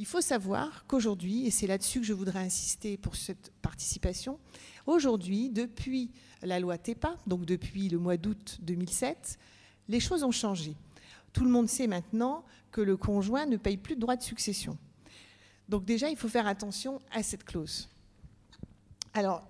Il faut savoir qu'aujourd'hui, et c'est là-dessus que je voudrais insister pour cette participation, aujourd'hui, depuis la loi TEPA, donc depuis le mois d'août 2007, les choses ont changé. Tout le monde sait maintenant que le conjoint ne paye plus de droits de succession. Donc déjà, il faut faire attention à cette clause. Alors,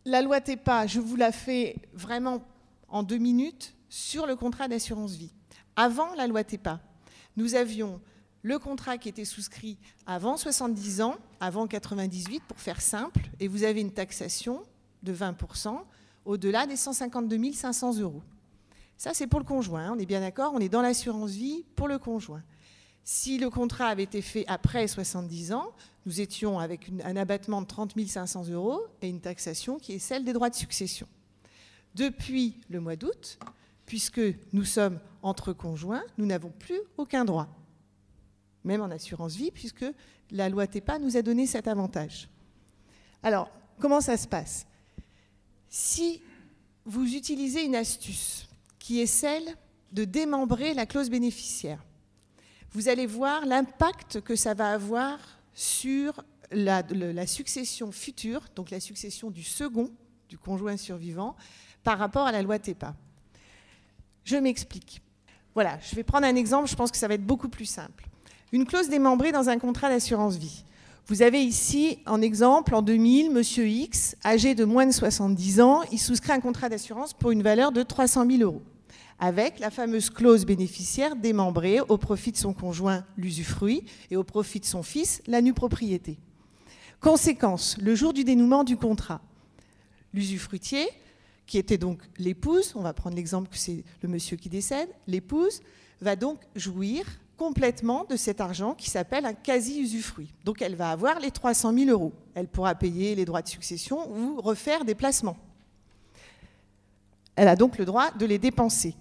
la loi TEPA, je vous la fais vraiment en 2 minutes sur le contrat d'assurance vie. Avant la loi TEPA, nous avions le contrat qui était souscrit avant 70 ans, avant 98, pour faire simple, et vous avez une taxation de 20% au-delà des 152 500 €. Ça, c'est pour le conjoint, on est bien d'accord, on est dans l'assurance vie pour le conjoint. Si le contrat avait été fait après 70 ans, nous étions avec un abattement de 30 500 € et une taxation qui est celle des droits de succession. Depuis le mois d'août, puisque nous sommes entre conjoints, nous n'avons plus aucun droit, même en assurance vie, puisque la loi TEPA nous a donné cet avantage. Alors, comment ça se passe? Si vous utilisez une astuce qui est celle de démembrer la clause bénéficiaire, vous allez voir l'impact que ça va avoir sur la succession future, donc la succession du second, du conjoint survivant, par rapport à la loi TEPA. Je m'explique. Voilà, je vais prendre un exemple, je pense que ça va être beaucoup plus simple. Une clause démembrée dans un contrat d'assurance vie. Vous avez ici, en exemple, en 2000, Monsieur X, âgé de moins de 70 ans, il souscrit un contrat d'assurance pour une valeur de 300 000 €, avec la fameuse clause bénéficiaire démembrée au profit de son conjoint, l'usufruit, et au profit de son fils, la nue propriété. Conséquence, le jour du dénouement du contrat, l'usufruitier, qui était donc l'épouse, on va prendre l'exemple que c'est le monsieur qui décède, l'épouse va donc jouir complètement de cet argent qui s'appelle un quasi-usufruit. Donc elle va avoir les 300 000 €. Elle pourra payer les droits de succession ou refaire des placements. Elle a donc le droit de les dépenser.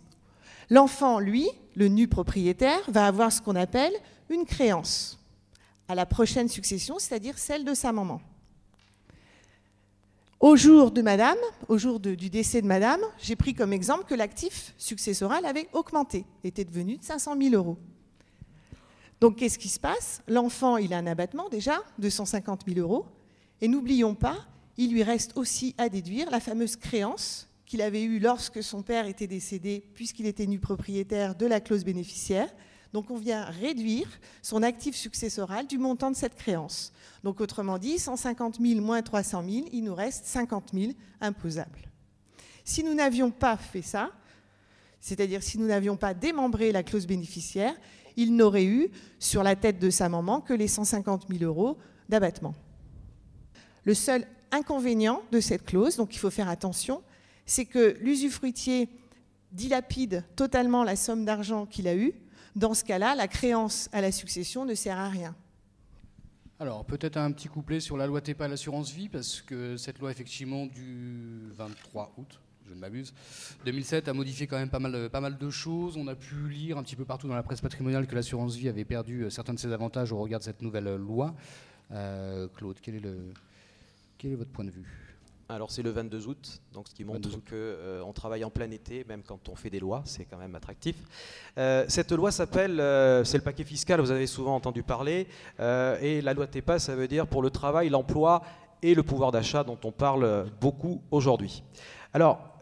L'enfant, lui, le nu propriétaire, va avoir ce qu'on appelle une créance à la prochaine succession, c'est-à-dire celle de sa maman. Au jour de madame, au jour du décès de madame, j'ai pris comme exemple que l'actif successoral avait augmenté, était devenu de 500 000 €. Donc qu'est-ce qui se passe? L'enfant, il a un abattement déjà de 150 000 €, et n'oublions pas, il lui reste aussi à déduire la fameuse créance qu'il avait eue lorsque son père était décédé, puisqu'il était nu propriétaire de la clause bénéficiaire. Donc on vient réduire son actif successoral du montant de cette créance. Donc autrement dit, 150 000 moins 300 000, il nous reste 50 000 imposables. Si nous n'avions pas fait ça, c'est-à-dire si nous n'avions pas démembré la clause bénéficiaire, il n'aurait eu sur la tête de sa maman que les 150 000 € d'abattement. Le seul inconvénient de cette clause, donc il faut faire attention, c'est que l'usufruitier dilapide totalement la somme d'argent qu'il a eue. Dans ce cas-là, la créance à la succession ne sert à rien. Alors, peut-être un petit couplet sur la loi TEPA à l'assurance vie, parce que cette loi, effectivement, du 23 août, je ne m'abuse, 2007 a modifié quand même pas mal de choses. On a pu lire un petit peu partout dans la presse patrimoniale que l'assurance vie avait perdu certains de ses avantages au regard de cette nouvelle loi. Claude, quel est votre point de vue ? Alors c'est le 22 août, donc ce qui montre qu'on travaille en plein été, même quand on fait des lois, c'est quand même attractif. Cette loi s'appelle, c'est le paquet fiscal, vous avez souvent entendu parler, et la loi TEPA, ça veut dire pour le travail, l'emploi et le pouvoir d'achat dont on parle beaucoup aujourd'hui. Alors,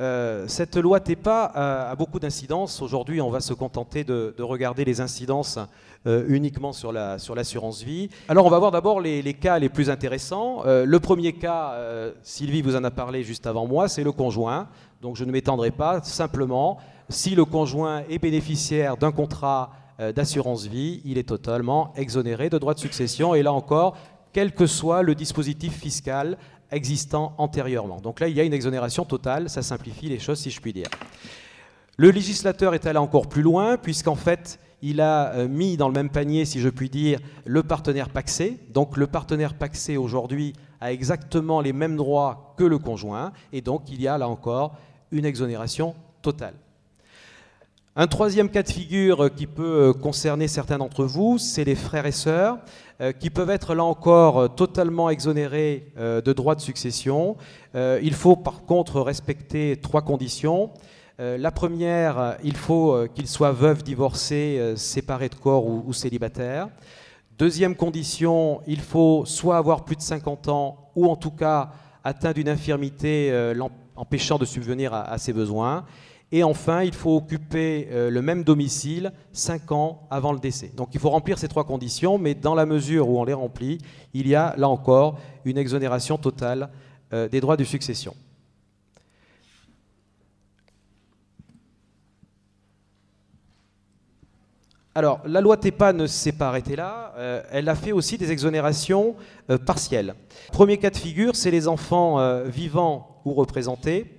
cette loi TEPA a beaucoup d'incidences. Aujourd'hui, on va se contenter de regarder les incidences uniquement sur l'assurance vie. Alors, on va voir d'abord les cas les plus intéressants. Le premier cas, Sylvie vous en a parlé juste avant moi, c'est le conjoint. Donc, je ne m'étendrai pas. Simplement, si le conjoint est bénéficiaire d'un contrat d'assurance vie, il est totalement exonéré de droits de succession. Et là encore, quel que soit le dispositif fiscal existant antérieurement. Donc là, il y a une exonération totale, ça simplifie les choses, si je puis dire. Le législateur est allé encore plus loin, puisqu'en fait, il a mis dans le même panier, si je puis dire, le partenaire pacsé. Donc le partenaire pacsé, aujourd'hui, a exactement les mêmes droits que le conjoint, et donc il y a là encore une exonération totale. Un troisième cas de figure qui peut concerner certains d'entre vous, c'est les frères et sœurs, qui peuvent être là encore totalement exonérés de droits de succession. Il faut par contre respecter 3 conditions. La première, il faut qu'ils soient veufs, divorcés, séparés de corps ou célibataires. Deuxième condition, il faut soit avoir plus de 50 ans ou en tout cas atteint d'une infirmité l'empêchant de subvenir à ses besoins. Et enfin, il faut occuper le même domicile 5 ans avant le décès. Donc il faut remplir ces 3 conditions, mais dans la mesure où on les remplit, il y a là encore une exonération totale des droits de succession. Alors, la loi TEPA ne s'est pas arrêtée là, elle a fait aussi des exonérations partielles. Premier cas de figure, c'est les enfants vivants ou représentés.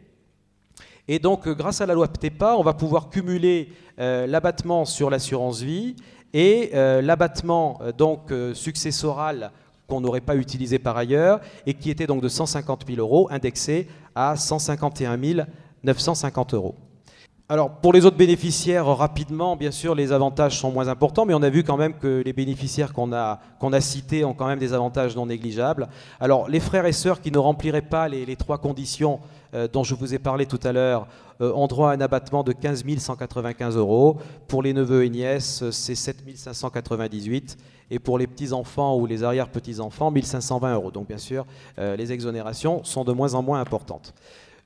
Et donc, grâce à la loi TEPA, on va pouvoir cumuler l'abattement sur l'assurance vie et l'abattement successoral qu'on n'aurait pas utilisé par ailleurs et qui était donc de 150 000 € indexé à 151 950 €. Alors, pour les autres bénéficiaires, rapidement, bien sûr, les avantages sont moins importants, mais on a vu quand même que les bénéficiaires qu'on a cités ont quand même des avantages non négligeables. Alors, les frères et sœurs qui ne rempliraient pas les 3 conditions dont je vous ai parlé tout à l'heure ont droit à un abattement de 15 195 €. Pour les neveux et nièces, c'est 7 598 €. Et pour les petits-enfants ou les arrière-petits-enfants, 1 520 €. Donc, bien sûr, les exonérations sont de moins en moins importantes.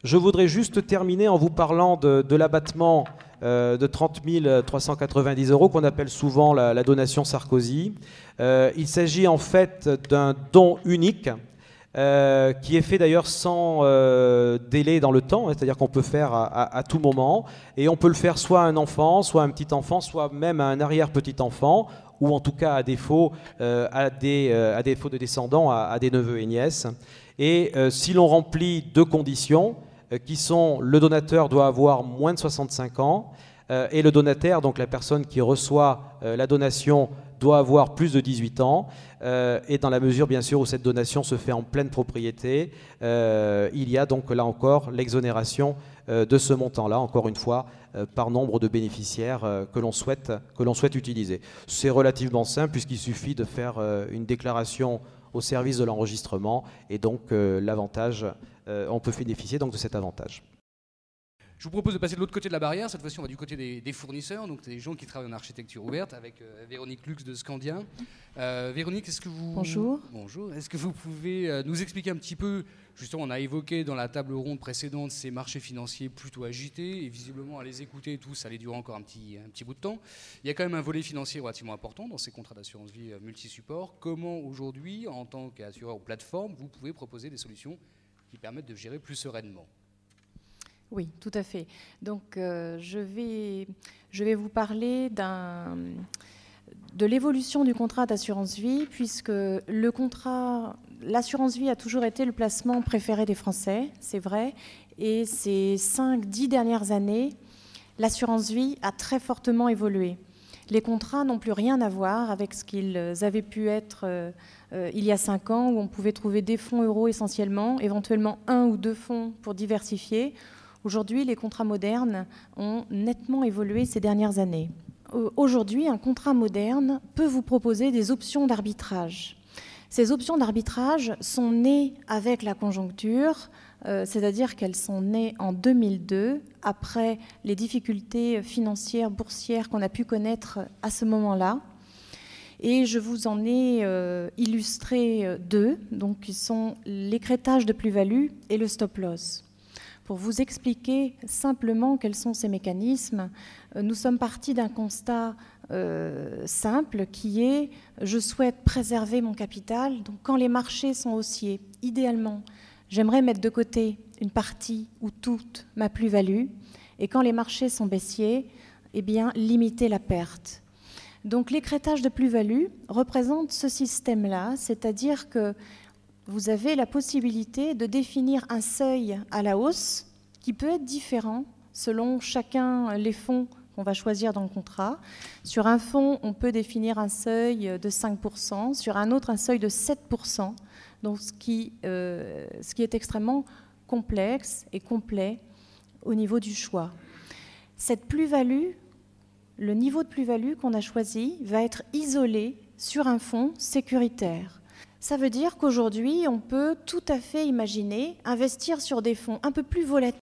Je voudrais juste terminer en vous parlant de l'abattement de 30 390 € qu'on appelle souvent la donation Sarkozy. Il s'agit en fait d'un don unique qui est fait d'ailleurs sans délai dans le temps, c'est-à-dire qu'on peut faire à tout moment, et on peut le faire soit à un enfant, soit à un petit-enfant, soit même à un arrière-petit-enfant, ou en tout cas à défaut de descendants, à des neveux et nièces. Et si l'on remplit 2 conditions, qui sont le donateur doit avoir moins de 65 ans et le donataire, donc la personne qui reçoit la donation, doit avoir plus de 18 ans. Et dans la mesure, bien sûr, où cette donation se fait en pleine propriété, il y a donc là encore l'exonération de ce montant-là, encore une fois, par nombre de bénéficiaires que l'on souhaite utiliser. C'est relativement simple puisqu'il suffit de faire une déclaration au service de l'enregistrement et donc l'avantage, on peut bénéficier donc de cet avantage. Je vous propose de passer de l'autre côté de la barrière. Cette fois-ci, on va du côté des fournisseurs, donc des gens qui travaillent en architecture ouverte, avec Véronique Lux de Scandia. Véronique, est-ce que vous... Bonjour. Bonjour. Est-ce que vous pouvez nous expliquer un petit peu, justement, on a évoqué dans la table ronde précédente ces marchés financiers plutôt agités, et visiblement, à les écouter tous, ça allait durer encore un petit bout de temps. Il y a quand même un volet financier relativement important dans ces contrats d'assurance vie multi-support. Comment, aujourd'hui, en tant qu'assureur ou plateforme, vous pouvez proposer des solutions qui permettent de gérer plus sereinement ? Oui, tout à fait. Donc, je vais vous parler de l'évolution du contrat d'assurance vie, puisque l'assurance vie a toujours été le placement préféré des Français, c'est vrai, et ces 5-10 dernières années, l'assurance vie a très fortement évolué. Les contrats n'ont plus rien à voir avec ce qu'ils avaient pu être il y a 5 ans, où on pouvait trouver des fonds euros essentiellement, éventuellement 1 ou 2 fonds pour diversifier. Aujourd'hui, les contrats modernes ont nettement évolué ces dernières années. Aujourd'hui, un contrat moderne peut vous proposer des options d'arbitrage. Ces options d'arbitrage sont nées avec la conjoncture, c'est-à-dire qu'elles sont nées en 2002, après les difficultés financières, boursières qu'on a pu connaître à ce moment-là. Et je vous en ai illustré 2, donc qui sont l'écrêtage de plus-value et le stop-loss. Pour vous expliquer simplement quels sont ces mécanismes, nous sommes partis d'un constat simple qui est « je souhaite préserver mon capital ». Donc quand les marchés sont haussiers, idéalement, j'aimerais mettre de côté une partie ou toute ma plus-value. Et quand les marchés sont baissiers, eh bien, limiter la perte. Donc l'écrêtage de plus-value représente ce système-là, c'est-à-dire que vous avez la possibilité de définir un seuil à la hausse qui peut être différent selon chacun les fonds qu'on va choisir dans le contrat. Sur un fonds, on peut définir un seuil de 5%, sur un autre, un seuil de 7%, donc ce qui est extrêmement complexe et complet au niveau du choix. Cette plus-value, le niveau de plus-value qu'on a choisi va être isolé sur un fonds sécuritaire. Ça veut dire qu'aujourd'hui, on peut tout à fait imaginer investir sur des fonds un peu plus volatiles